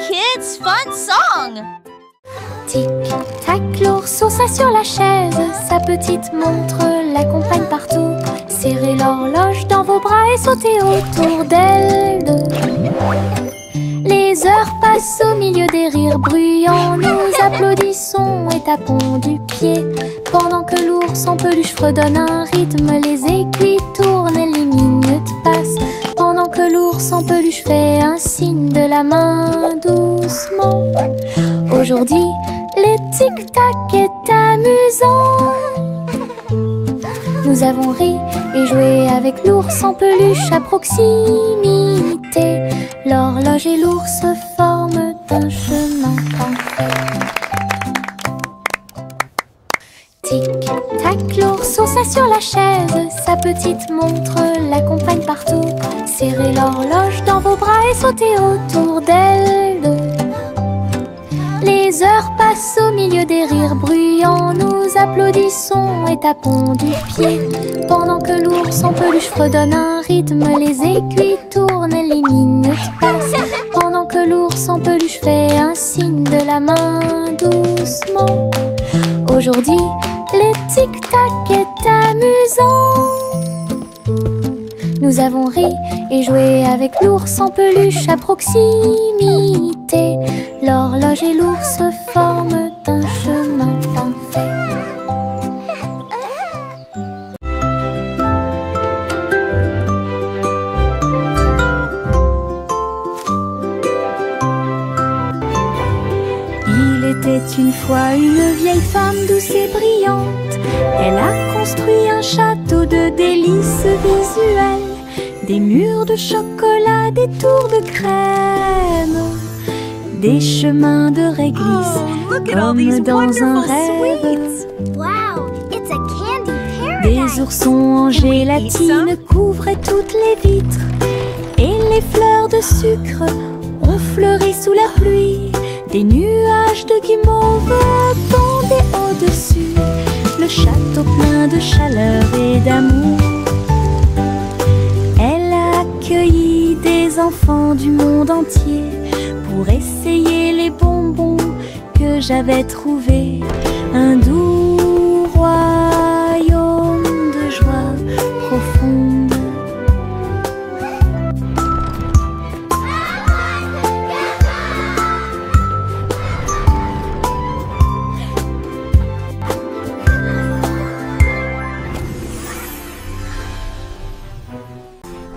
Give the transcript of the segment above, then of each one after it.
kids' fun song. Tic-tac, l'ourson s'assoit sur la chaise. Sa petite montre l'accompagne partout. Serrez l'horloge dans vos bras et sautez autour d'elle deux. Les heures passent au milieu des rires bruyants. Nous applaudissons et tapons du pied. Pendant que l'ours en peluche fredonne un rythme, les aiguilles tournent et les minutes passent. Pendant que l'ours en peluche fait un signe de la main doucement. Aujourd'hui, le tic-tac est amusant. Nous avons ri et joué avec l'ours en peluche à proximité. L'horloge et l'ours forment un chemin parfait. Tic-tac, l'ourson s'assoit sur la chaise. Sa petite montre l'accompagne partout. Serrez l'horloge dans vos bras et sautez autour d'elle deux. Les heures passent au milieu des rires bruyants. Nous applaudissons et tapons du pied. Pendant que l'ours en peluche fredonne un rythme, les aiguilles tournent et les minutes passent. Pendant que l'ours en peluche fait un signe de la main doucement. Aujourd'hui, le tic-tac est amusant. Nous avons ri et joué avec l'ours en peluche à proximité. L'horloge et l'ours forment un chemin parfait. Il était une fois une vieille femme douce et brillante. Elle a construit un château de délices visuelles. Des murs de chocolat, des tours de crème, des chemins de réglisse, comme dans un rêve. Wow, it's a candy Des paradise. oursons en gélatine couvraient toutes les vitres. Et les fleurs de sucre ont fleuri sous la pluie. Des nuages de guimauve tombaient au-dessus. Le château plein de chaleur et d'amour. Elle a accueilli des enfants du monde entier pour essayer les bonbons que j'avais trouvés. Un doux royaume de joie profonde.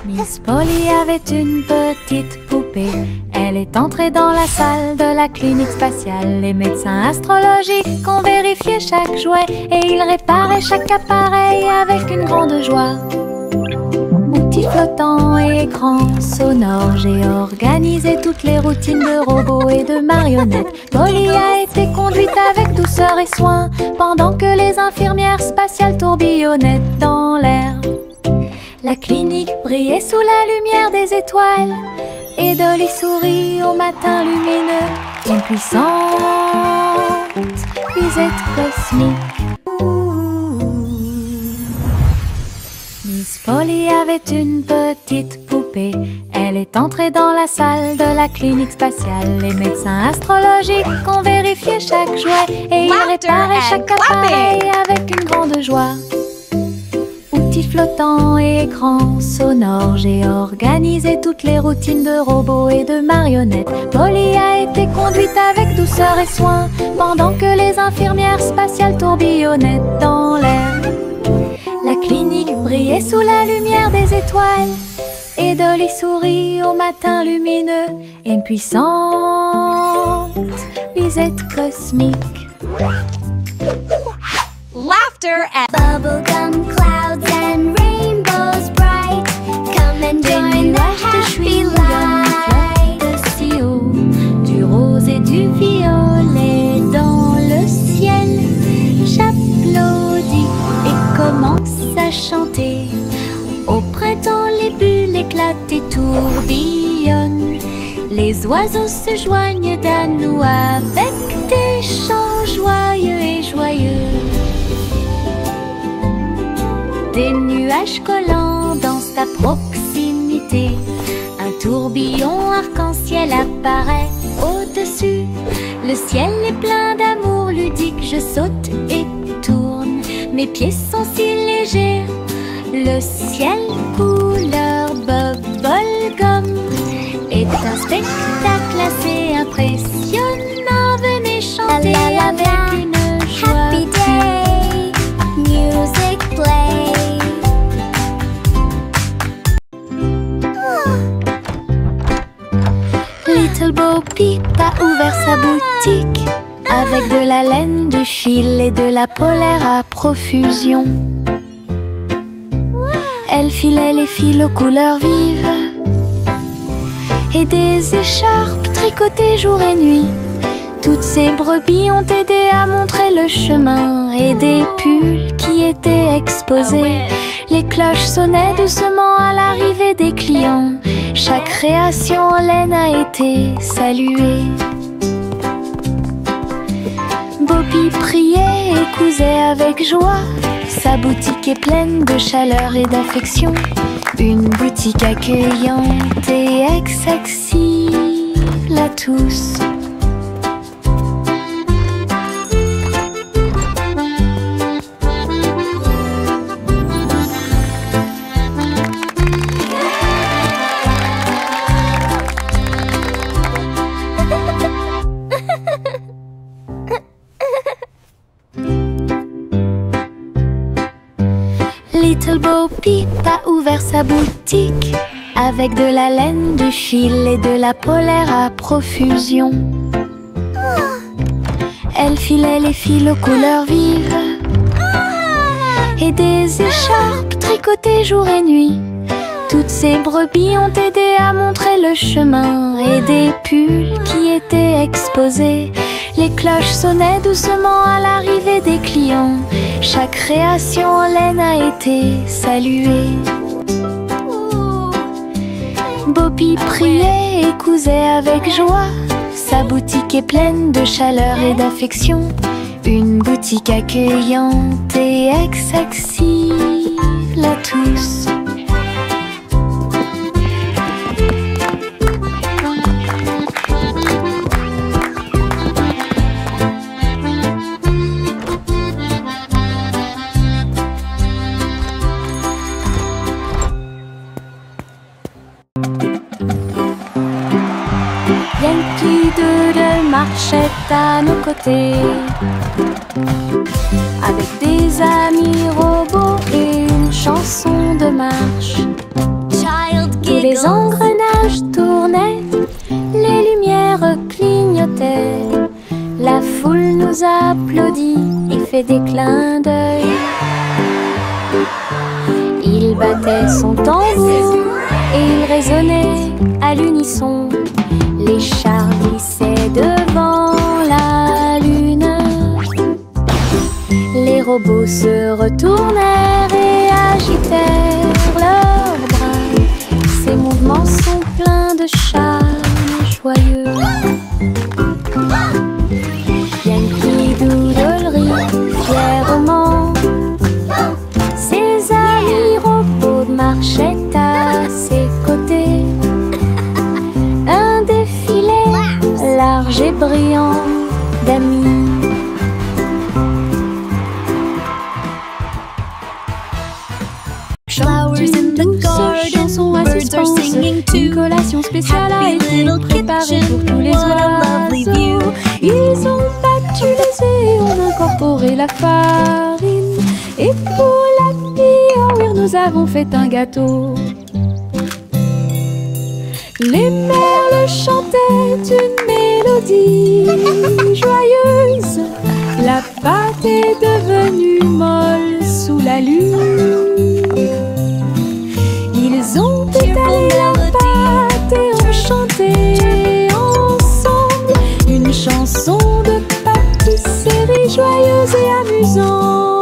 Miss Polly avait une petite poupée. Elle est entrée dans la salle de la clinique spatiale. Les médecins astrologiques ont vérifié chaque jouet et ils réparaient chaque appareil avec une grande joie. Outils flottants et écrans sonores, j'ai organisé toutes les routines de robots et de marionnettes. Polly a été conduite avec douceur et soin pendant que les infirmières spatiales tourbillonnaient dans l'air. La clinique brillait sous la lumière des étoiles et Dolly sourit au matin lumineux. Une puissante visite cosmique. Miss Polly avait une petite poupée. Elle est entrée dans la salle de la clinique spatiale. Les médecins astrologiques ont vérifié chaque jouet et ils réparaient chaque appareil avec une grande joie. Outils flottants et écrans sonores, j'ai organisé toutes les routines de robots et de marionnettes. Polly a été conduite avec douceur et soin pendant que les infirmières spatiales tourbillonnaient dans l'air. La clinique brillait sous la lumière des étoiles et Dolly sourit au matin lumineux. Une puissante visite cosmique. Laughter and Bubblegum clouds and rainbows bright. Come and join the happy light. Si haut, du rose et du violet dans le ciel. J'applaudis et commence à chanter. Au printemps, les bulles éclatent et tourbillonnent. Les oiseaux se joignent à nous avec des chants joyeux et joyeux. Des nuages collants dansent à proximité. Un tourbillon arc-en-ciel apparaît au Le ciel est plein d'amour ludique, je saute et tourne. Mes pieds sont si légers. Le ciel couleur bubblegum est un spectacle assez impressionnant. Venez chanter avec une joie. Happy day, music play. Little Bo Peep a ouvert sa boutique avec de la laine, du fil et de la polaire à profusion. Elle filait les fils aux couleurs vives et des écharpes tricotées jour et nuit. Toutes ces brebis ont aidé à montrer le chemin et des pulls qui étaient exposés. Les cloches sonnaient doucement à l'arrivée des clients. Chaque création en laine a été saluée. Bobby priait et cousait avec joie. Sa boutique est pleine de chaleur et d'affection. Une boutique accueillante et accessible à tous. Little Bo Peep a ouvert sa boutique avec de la laine, du fil et de la polaire à profusion. Elle filait les fils aux couleurs vives et des écharpes tricotées jour et nuit. Toutes ces brebis ont aidé à montrer le chemin et des pulls qui étaient exposés. Les cloches sonnaient doucement à l'arrivée des clients. Chaque création en laine a été saluée. Bobby priait et cousait avec joie. Sa boutique est pleine de chaleur et d'affection. Une boutique accueillante et accessible à tous. Yankee Doodle marchait à nos côtés avec des amis robots et une chanson de marche. Tous les engrenages tournaient, les lumières clignotaient. La foule nous applaudit et fait des clins d'œil. Il battait son tambour et il résonnait à l'unisson. Les chars glissaient devant la lune. Les robots se retournèrent et agitèrent leurs bras. Ces mouvements sont pleins de charme joyeux. Yankee Doodle rit fièrement. Ses amis robots marchaient à ses côtés. Un défilé large et brillant d'amis. Flowers in the garden, birds are singing too. Une collation spéciale a été préparée pour tous les oiseaux. Ils ont battu les œufs et ont incorporé la farine. Et pour la Hour, nous avons fait un gâteau. Les merles chantaient une mélodie joyeuse. La pâte est devenue molle sous la lune. Ils ont étalé la pâte et ont chanté ensemble une chanson de pâtisserie joyeuse et amusante.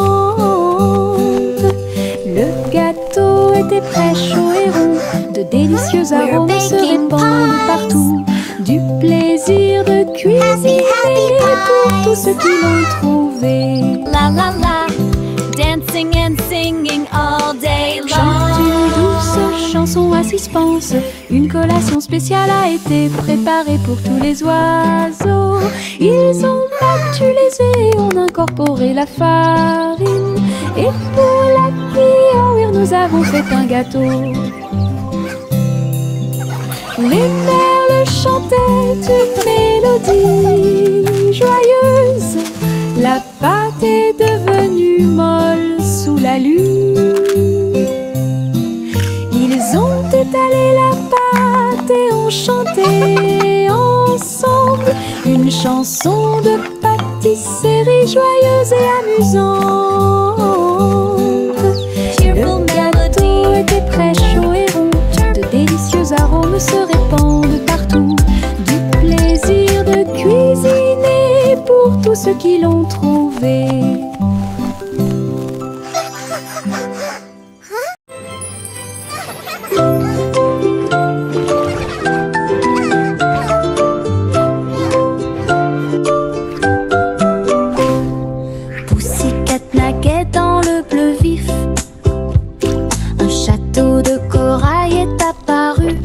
Le gâteau était très chaud et rond, de délicieux arômes se répandent partout. Du plaisir de cuisiner pour tous ceux qui l'ont trouvé. La la la, dancing and singing all day long. Chante une douce chanson chanson à suspense. Une collation spéciale a été préparée pour tous les oiseaux. Ils ont battu les œufs et ont incorporé la farine. Et pour la cuire, nous avons fait un gâteau. Les merles chantaient une mélodie joyeuse. La pâte est devenue molle sous la lune. Ils ont étalé la pâte et ont chanté ensemble une chanson de pâtisserie joyeuse et amusante. Le gâteau était très chaud et rond, de délicieux arômes se répandent partout. Du plaisir de cuisiner pour tous ceux qui l'ont trouvé. Pussycat naguait dans le bleu vif. Un château de corail est apparu.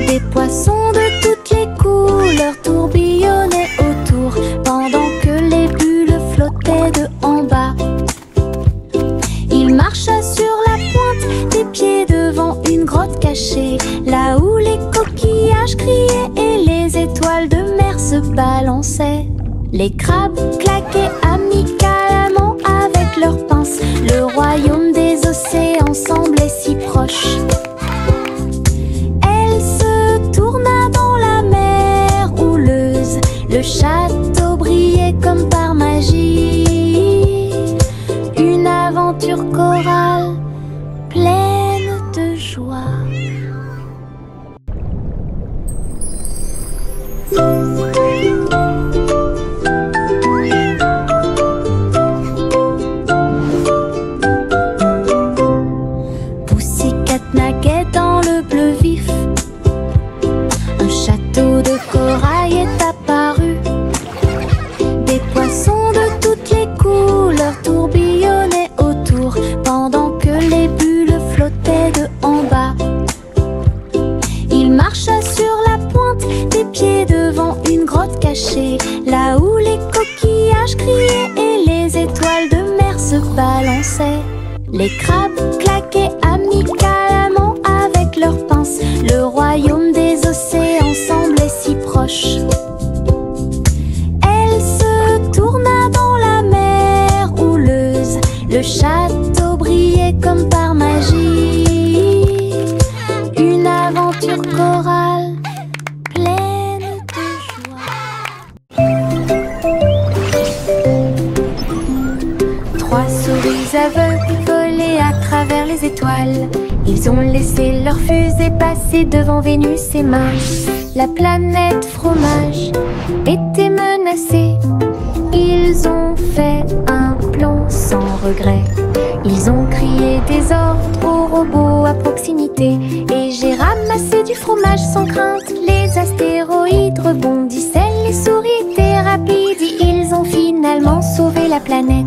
Des poissons de toutes les couleurs tourbillonnaient autour, pendant que les bulles flottaient de en bas. Il marcha sur la pointe des pieds devant une grotte cachée, là où les coquillages criaient et les étoiles de mer se balançaient. Les crabes claquaient amicalement avec leurs pinces. Le royaume des océans semblait si proche. Elle se tourna dans la mer houleuse. Le château brillait comme par magie. Une aventure chorale pleine de joie. Pussycat naguait dans le bleu vif. Un château de corail est apparu. Des poissons de toutes les couleurs tourbillonnaient autour, pendant que les bulles flottaient de en bas. Il marcha sur la pointe des pieds devant une grotte cachée, là où les coquillages criaient et les étoiles de mer se balançaient. Les crabes claquaient amicalement avec leurs pinces. Le royaume des océans semblait si proche. Elle se tourna dans la mer houleuse. Le château brillait comme par magie. Une aventure chorale pleine de joie. Trois souris aveugles volaient à travers les étoiles. Ils ont laissé leur fusée passer devant Vénus et Mars. La planète fromage était menacée. Ils ont fait un plan sans regret. Ils ont crié des ordres aux robots à proximité. Et j'ai ramassé du fromage sans crainte. Les astéroïdes rebondissaient, les souris étaient rapides. Ils ont finalement sauvé la planète.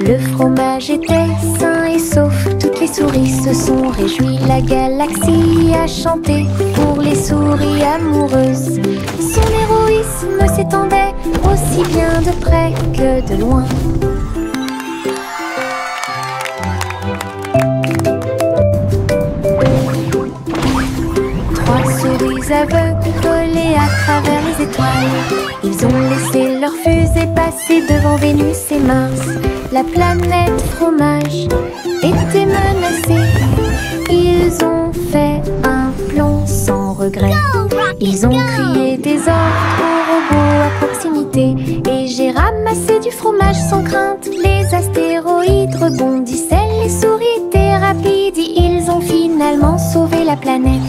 Le fromage était sain et sauf. Toutes les souris se sont réjouies. La galaxie a chanté pour les souris amoureuses. Son héroïsme s'étendait aussi bien de près que de loin. Trois souris aveugles volaient à travers les étoiles. Ils ont laissé leur fusée passer devant Vénus et Mars. La planète fromage était menacée. Ils ont fait un plan sans regret. Ils ont crié des ordres aux robots à proximité. Et j'ai ramassé du fromage sans crainte. Les astéroïdes rebondissaient, les souris étaient rapides. Ils ont finalement sauvé la planète.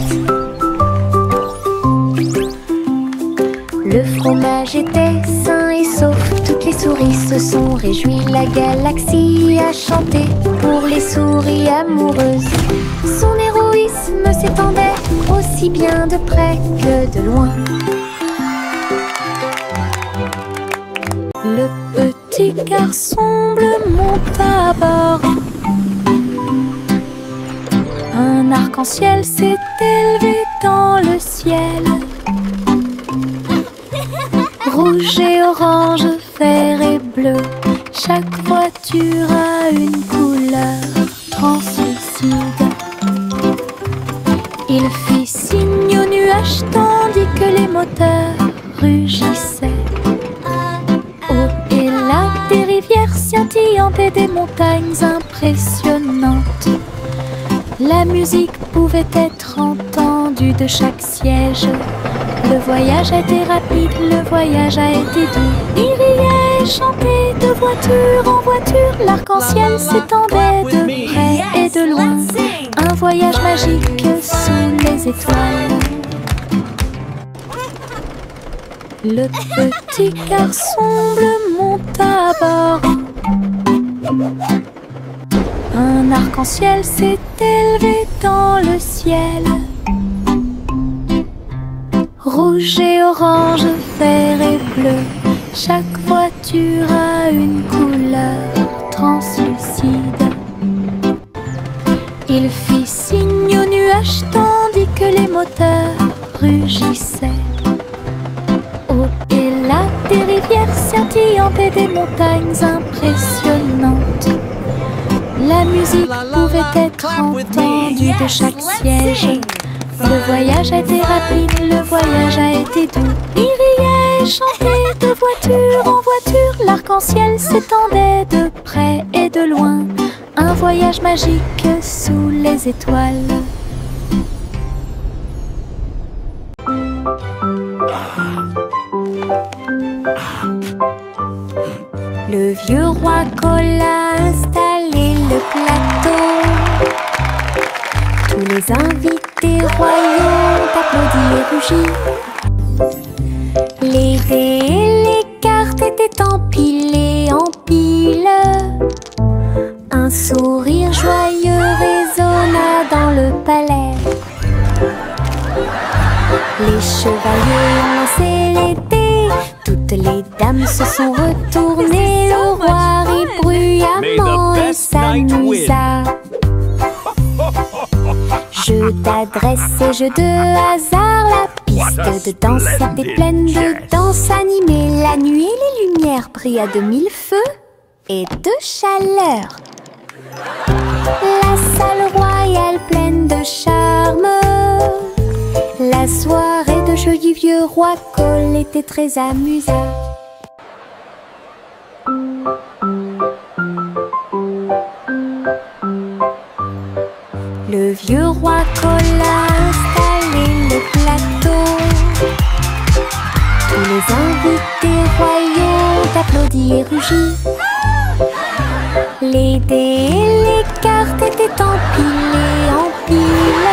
Le fromage était sain et sauf. Toutes les souris se sont réjouies. La galaxie a chanté pour les souris amoureuses. Son héroïsme s'étendait aussi bien de près que de loin. Le petit garçon bleu monta à bord. Un arc-en-ciel s'est élevé dans le ciel. Rouge et orange, vert et bleu, chaque voiture a une couleur translucide. Il fit signe aux nuages tandis que les moteurs rugissaient. Au et là, des rivières scintillantes et des montagnes impressionnantes. La musique pouvait être entendue de chaque siège. Le voyage a été rapide, le voyage a été doux. Il riait et chantait de voiture en voiture. L'arc-en-ciel s'étendait de près et de loin. Un voyage magique sous les étoiles. Le petit garçon bleu monta à bord. Un arc-en-ciel s'est élevé dans le ciel. Rouge et orange, vert et bleu, chaque voiture a une couleur translucide. Il fit signe aux nuages tandis que les moteurs rugissaient. Au et là, des rivières scintillantes et des montagnes impressionnantes. La musique pouvait être entendue de chaque siège. Le voyage a été rapide, le voyage a été doux. Il riait et chantait de voiture en voiture. L'arc-en-ciel s'étendait de près et de loin. Un voyage magique sous les étoiles. Le vieux roi Cole a installé le plateau. Tous les invités royaux ont applaudi et rugi. Les dés et les cartes étaient empilés en piles. Un sourire joyeux résonna dans le palais. Les chevaliers ont lancé les dés. Toutes les dames se sont retournées. Le roi rit bruyamment et s'amusa. Jeu d'adresse et jeu de hasard, la piste de danse était pleine de danse animée. La nuit, les lumières brillaient de mille feux et de chaleur. La salle royale pleine de charme. La soirée de jeu du vieux roi Cole était très amusante. Le vieux roi Cole a installé le plateau. Tous les invités royaux ont applaudi et rugi. Les dés et les cartes étaient empilés en piles.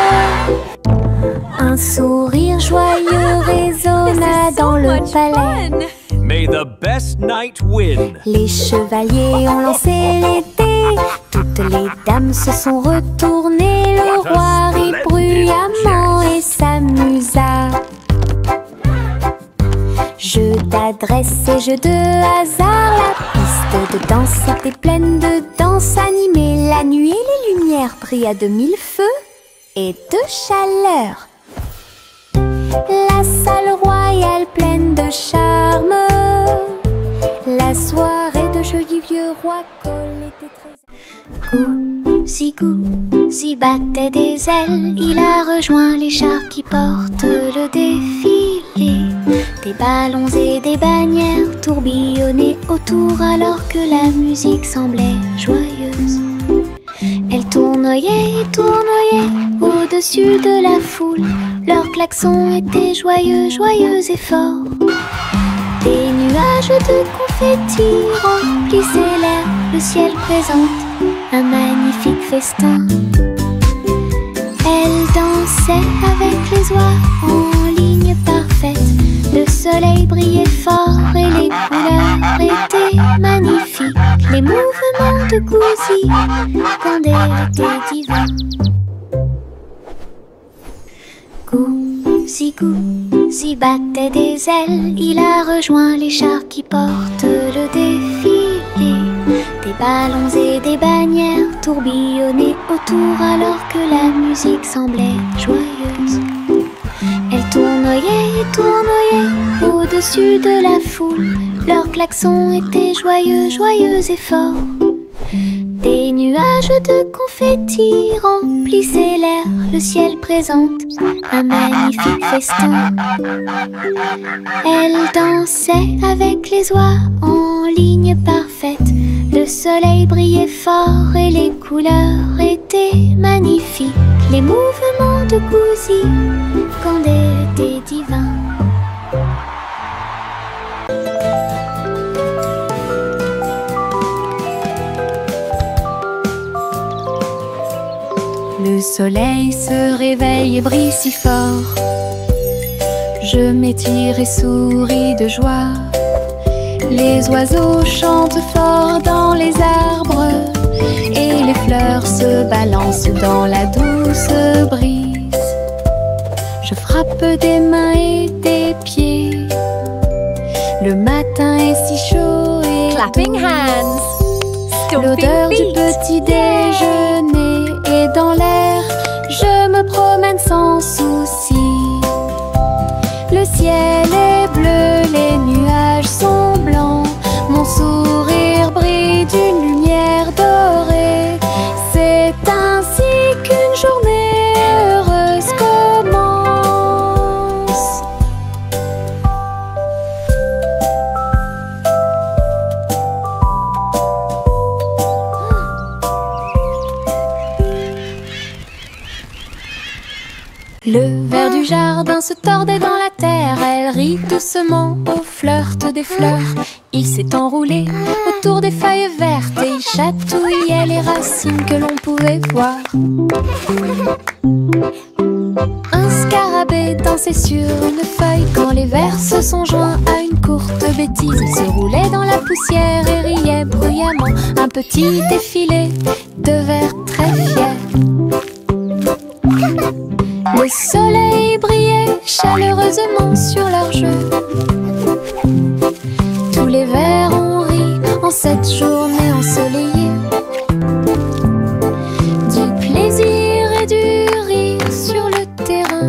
Un sourire joyeux résonna dans le palais. May the best knight win. Les chevaliers ont lancé les dés. Toutes les dames se sont retournées. Le roi rit bruyamment et s'amusa. Jeu d'adresse et jeu de hasard, la piste de danse était pleine de danse animée. La nuit, les lumières brillaient de mille feux et de chaleur. La salle royale pleine de charme. La soirée de jeu du vieux roi Cole était très... Gousi battait des ailes. Il a rejoint les chars qui portent le défilé. Des ballons et des bannières tourbillonnaient autour alors que la musique semblait joyeuse. Elle tournoyait et tournoyait au-dessus de la foule. Leurs klaxons étaient joyeux, joyeux et forts. Des nuages de confettis remplissaient l'air. Le ciel présente un magnifique festin. Elle dansait avec les oies en ligne parfaite. Le soleil brillait fort et les couleurs étaient magnifiques. Les mouvements de Gousi quand elle était divin. Gousi battait des ailes. Il a rejoint les chars qui portent le défilé. Des Ballons et des bannières tourbillonnaient autour alors que la musique semblait joyeuse. Elle tournoyait et tournoyait au-dessus de la foule. Leurs klaxons étaient joyeux, joyeux et forts. Des nuages de confettis remplissaient l'air. Le ciel présente un magnifique festin. Elle dansait avec les oies en ligne parfaite. Le soleil brillait fort et les couleurs étaient magnifiques. Les mouvements de Gouzi quand elle était divin. Le soleil se réveille et brille si fort. Je m'étire et souris de joie. Les oiseaux chantent fort dans les arbres et les fleurs se balancent dans la douce brise. Je frappe des mains et des pieds. Le matin est si chaud et Clapping hands. l'odeur Stomping du feet. petit déjeuner est dans l'air. Je me promène sans souci. Le ciel est bleu, les nuages sont blancs. Mon sourire brille d'une lumière dorée. C'est ainsi qu'une journée heureuse commence. Le ver du jardin se tordait dans la terre. Elle rit doucement au flirt des fleurs. Il s'est enroulé autour des feuilles vertes et il chatouillait les racines que l'on pouvait voir. Un scarabée dansait sur une feuille quand les vers se sont joints à une courte bêtise. Il se roulait dans la poussière et riait bruyamment. Un petit défilé de vers très fiers. Le soleil brillait chaleureusement sur leur jeu. Tous les vers ont ri en cette journée ensoleillée. Du plaisir et du rire sur le terrain.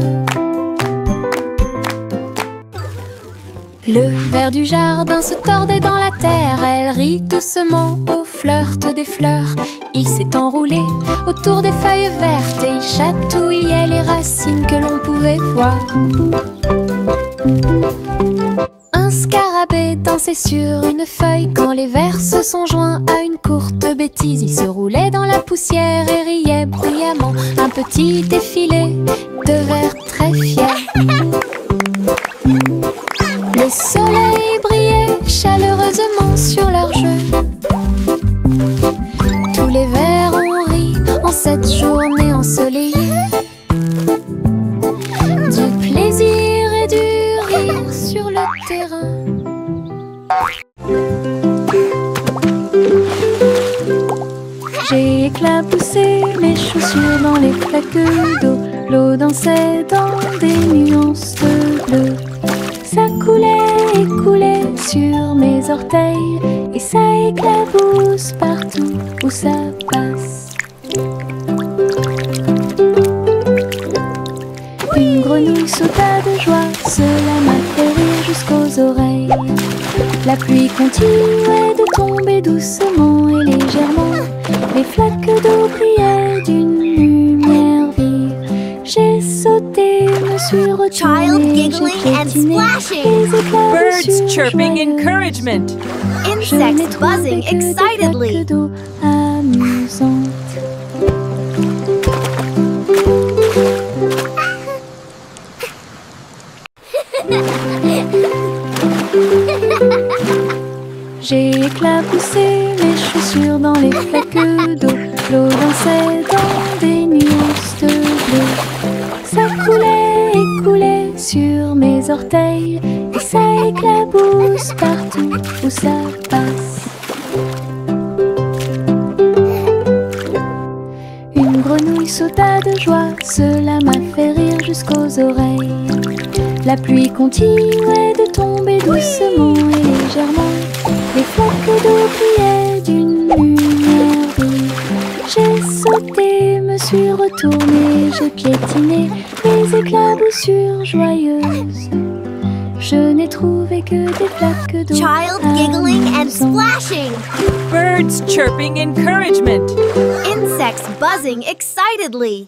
Le ver du jardin se tordait dans la terre. Elle rit doucement au flirt des fleurs. Il s'est enroulé autour des feuilles vertes et il chatouillait les racines que l'on pouvait voir. Un scarabée dansait sur une feuille quand les vers se sont joints à une courte bêtise. Il se roulait dans la poussière et riait bruyamment. Un petit défilé de vers très fiers. Le soleil brillait chaleureusement sur leur jeu. Tous les vers ont ri en cette journée ensoleillée. Du plaisir et du rire sur le terrain. J'ai éclaboussé mes chaussures dans les flaques d'eau. L'eau dansait dans des nuances de bleu. Ça coulait et coulait sur mes orteils et ça éclabousse partout où ça passe. Une grenouille sauta de joie, cela m'a fait rire jusqu'aux oreilles. La pluie continuait de tomber doucement et légèrement. Les flaques d'eau brillaient d'une lumière vive. J'ai sauté, me suis retournée, Child j'ai giggling and piétiné splashing. les éclats de Birds sueur chirping joyeuse. encouragement. Je n'ai Insects trouvé buzzing que des excitedly. flaques d'eau amusantes. J'ai éclaboussé mes chaussures dans les flaques d'eau. L'eau dansait dans des nuances de bleu. Ça coulait et coulait sur mes orteils et ça éclabousse partout où ça passe. Une grenouille sauta de joie, cela m'a fait rire jusqu'aux oreilles. La pluie continuait de tomber doucement et légèrement. Les flaques d'eau brillaient d'une lumière sauté, me suis retournée, j'ai piétiné les éclaboussures joyeuses. Je n'ai trouvé que des flaques d'eau. Child giggling and splashing. Birds chirping encouragement. Insects buzzing excitedly.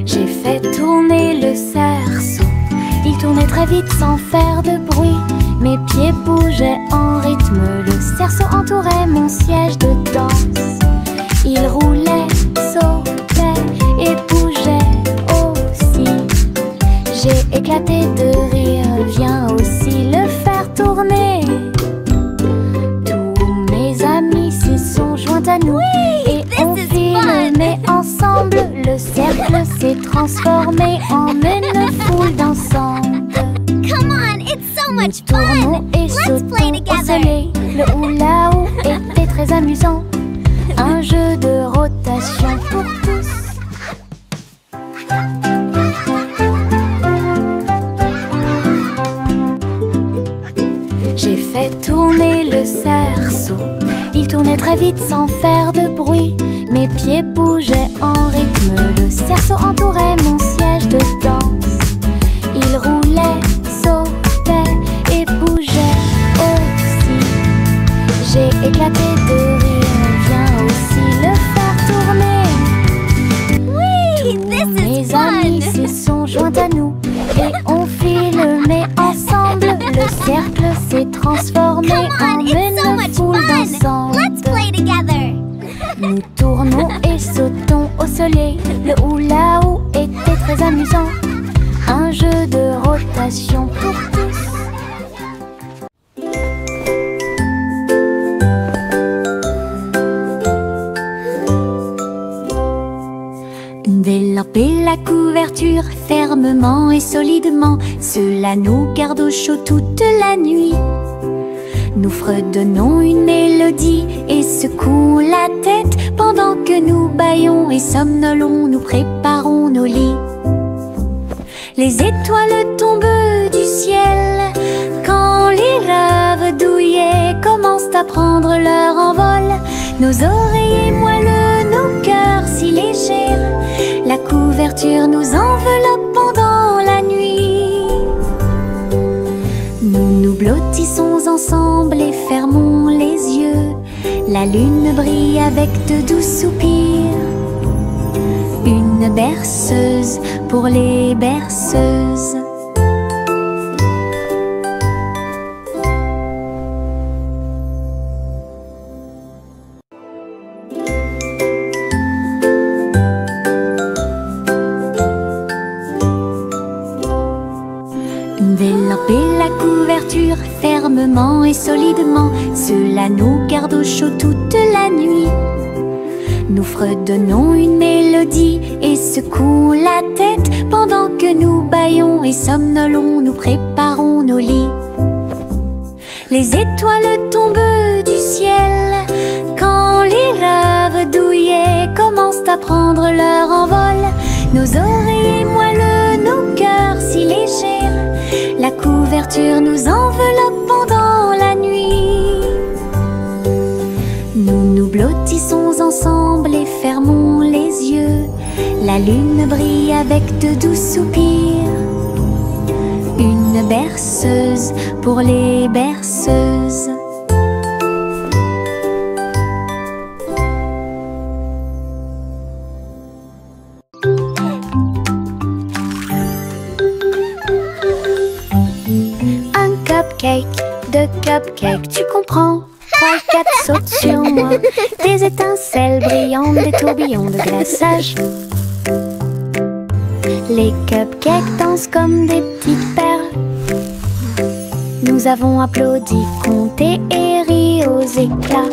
J'ai fait tourner le cerceau. Il tournait très vite sans faire de bruit. Mes pieds bougeaient en rythme. Le cerceau entourait mon siège de danse. Il roulait, sautait et bougeait aussi. J'ai éclaté de rire. Viens aussi le faire tourner. Tous mes amis s'y sont joints à nous. Et on filmait ensemble. Le cercle s'est transformé en une foule d'ensemble. Come on, it's so much Nous tournons fun. et Let's sautons play au together. soleil. Le hula-hoop était très amusant. Un jeu de rotation pour tous. J'ai fait tourner le cerceau. Il tournait très vite sans faire de bruit. Mes pieds bougeaient en rythme. Le cerceau entourait mon siège de danse. Il roulait, sautait et bougeait aussi. J'ai éclaté de rire. Viens aussi le faire tourner. Whee! Tous This mes is amis fun. s'y sont joints à nous. Et on filmait ensemble. Le cercle s'est transformé Come en on, it's so une much foule fun. d'ensemble. Let's play together. Nous tournons et sautons au soleil. Le hula-hoop était très amusant. Un jeu de rotation pour tous. Envelopper la couverture fermement et solidement. Cela nous garde au chaud toute la nuit. Nous fredonnons une mélodie et secouons la tête pendant que nous bâillons et somnolons, nous préparons nos lits. Les étoiles tombent du ciel quand les rêves douillets commencent à prendre leur envol. Nos oreillers moelleux, nos cœurs si légers, la couverture nous enveloppe pendant la nuit. Nous nous blottissons ensemble et fermons les yeux. La lune brille avec de doux soupirs. Une berceuse pour les berceuses. Envelopper la couverture fermement et solidement. Cela nous garde au chaud toute la nuit. Nous fredonnons une mélodie et secouons la tête pendant que nous bâillons et somnolons, nous préparons nos lits. Les étoiles tombent du ciel quand les rêves douillets commencent à prendre leur envol. Nos oreillers moelleux, nos cœurs si légers, la couverture nous enveloppe pendant la nuit. Nous nous blottissons ensemble et fermons les yeux. La lune brille avec de doux soupirs. Une berceuse pour les berceuses. Un cupcake, deux cupcakes, tu comprends? 3, 4 sautent sur moi. Des étincelles brillantes, des tourbillons de glaçage. Les cupcakes dansent comme des petites perles. Nous avons applaudi, compté et ri aux éclats.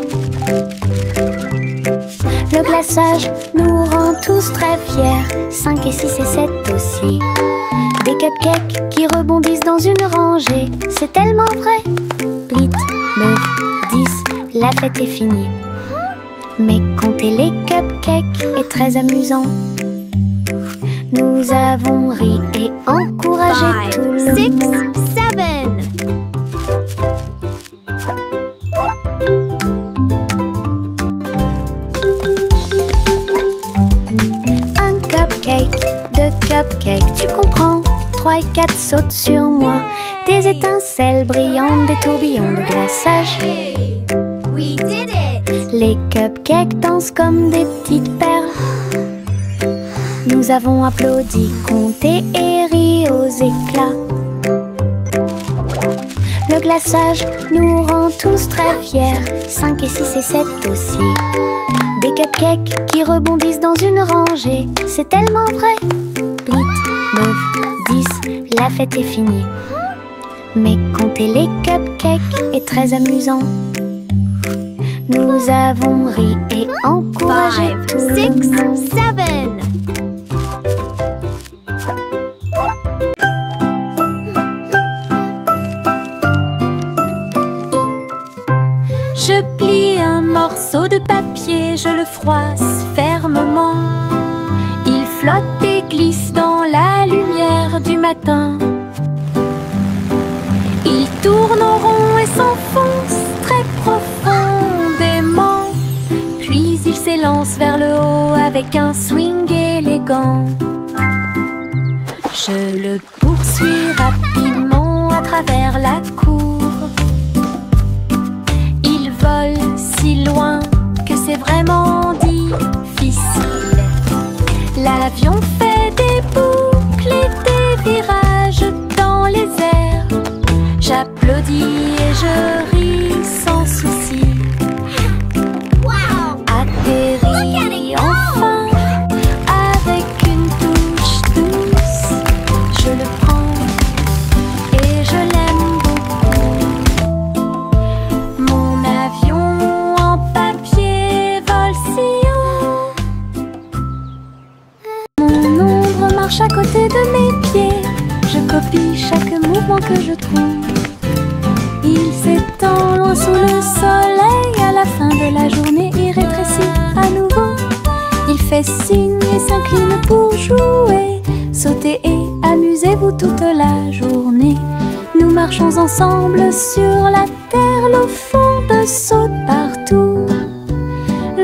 Le glaçage nous rend tous très fiers. 5 et 6 et 7 aussi. Des cupcakes qui rebondissent dans une rangée. C'est tellement vrai. 8, 9, 10, la fête est finie. Mais compter les cupcakes est très amusant. Nous avons ri et encouragé tout le 5, 6, monde. 7. 3 et 4 sautent sur moi. Des étincelles brillantes, des tourbillons de glaçage. Hey, we did it! Les cupcakes dansent comme des petites perles. Nous avons applaudi, compté et ri aux éclats. Le glaçage nous rend tous très fiers. 5 et 6 et 7 aussi. Des cupcakes qui rebondissent dans une rangée. C'est tellement vrai. 8, 9, 10, la fête est finie. Mais compter les cupcakes est très amusant. Nous avons ri et encouragé 5, tout le 6, monde. 7. Je plie un morceau de papier, je le froisse fermement. Il flotte et glisse dans la lumière du matin. Il tourne en rond et s'enfonce très profondément. Puis il s'élance vers le haut avec un swing élégant. Je le poursuis rapidement à travers la cour. Il vole si loin que c'est vraiment difficile. L'avion fait des boucles et des virages dans les airs. J'applaudis et je ris sans souci. Wow! Atterri enfin avec une touche douce. Je le prends et je l'aime beaucoup. Mon avion en papier vole si haut. Mon ombre marche à côté de mes pieds. Je copie chaque mouvement que je trouve. Il s'étend loin sous le soleil. À la fin de la journée, il rétrécit à nouveau. Il fait signe et s'incline pour jouer. Sautez et amusez-vous toute la journée. Nous marchons ensemble sur la terre. L'eau fonde, saute partout.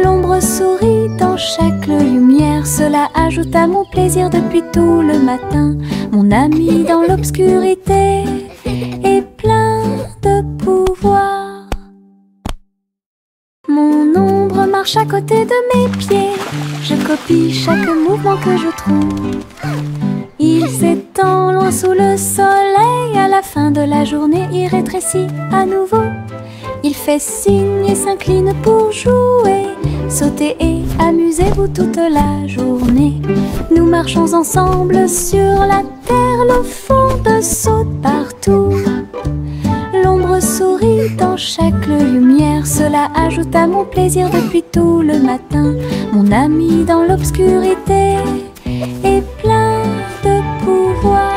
L'ombre sourit dans chaque lumière. Cela ajoute à mon plaisir depuis tout le matin. Mon ami dans l'obscurité est plein de pouvoir. Mon ombre marche à côté de mes pieds. Je copie chaque mouvement que je trouve. Il s'étend loin sous le soleil. À la fin de la journée, il rétrécit à nouveau. Il fait signe et s'incline pour jouer. Sautez et amusez-vous toute la journée. Nous marchons ensemble sur la terre. L'eau fonde, saute partout. L'ombre sourit dans chaque lumière. Cela ajoute à mon plaisir depuis tout le matin. Mon ami dans l'obscurité est plein de pouvoir.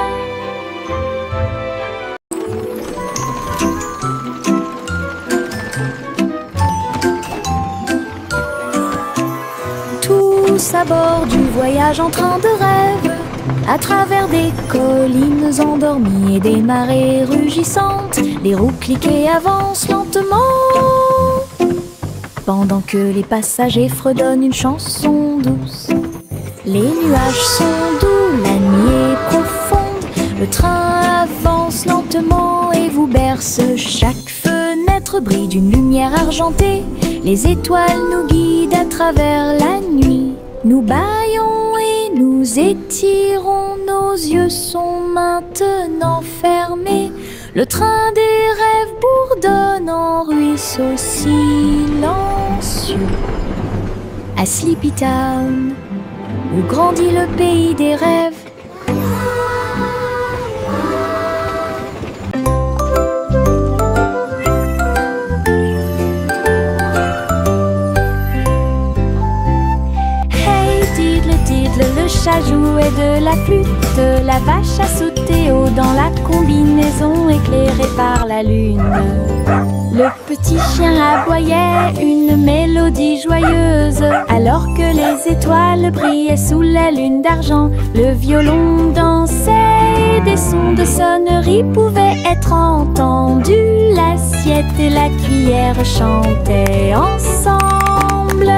Tous à bord du voyage en train de rêve, à travers des collines endormies et des marées rugissantes, les roues cliquent et avancent lentement, pendant que les passagers fredonnent une chanson douce. Les nuages sont doux, la nuit est profonde, le train avance lentement et vous berce. Chaque fenêtre brille d'une lumière argentée, les étoiles nous guident à travers la nuit. Nous bâillons et nous étirons, nos yeux sont maintenant fermés. Le train des rêves bourdonne en ruisseau silencieux. À Sleepy Town, où grandit le pays des rêves. Le chat jouait de la flûte, la vache a sauté haut dans la combinaison éclairée par la lune. Le petit chien aboyait une mélodie joyeuse, alors que les étoiles brillaient sous la lune d'argent. Le violon dansait et des sons de sonnerie pouvaient être entendus. L'assiette et la cuillère chantaient ensemble.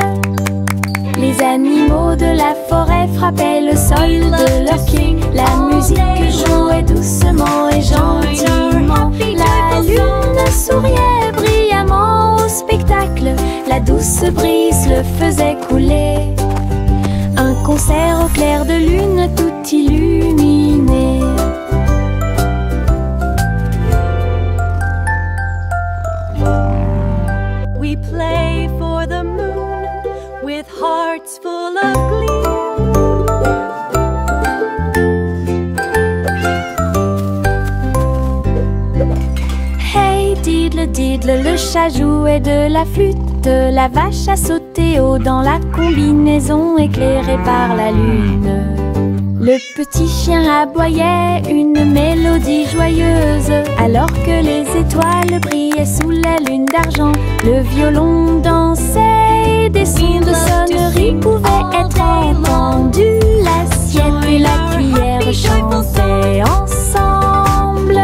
Les animaux de la forêt frappaient le sol de leurs pieds. La musique jouait doucement et gentiment. La lune souriait brillamment au spectacle. La douce brise le faisait couler. Un concert au clair de lune tout illuminé. We play for the moon with hearts full of glee. Hey diddle diddle, le chat jouait de la flûte. La vache a sauté haut dans la combinaison éclairée par la lune. Le petit chien aboyait une mélodie joyeuse, alors que les étoiles brillaient sous la lune d'argent. Le violon dansait et des sons de sonnerie pouvaient être entendus. L'assiette et la cuillère chantaient ensemble.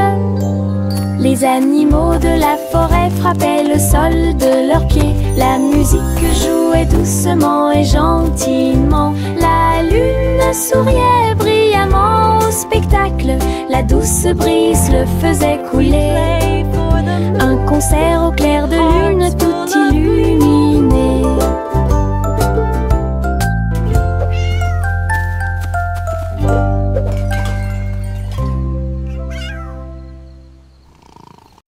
Les animaux de la forêt frappaient le sol de leurs pieds. La musique jouait doucement et gentiment. La lune souriait brillamment au spectacle. La douce brise le faisait couler. Un concert au clair de lune tout illuminé.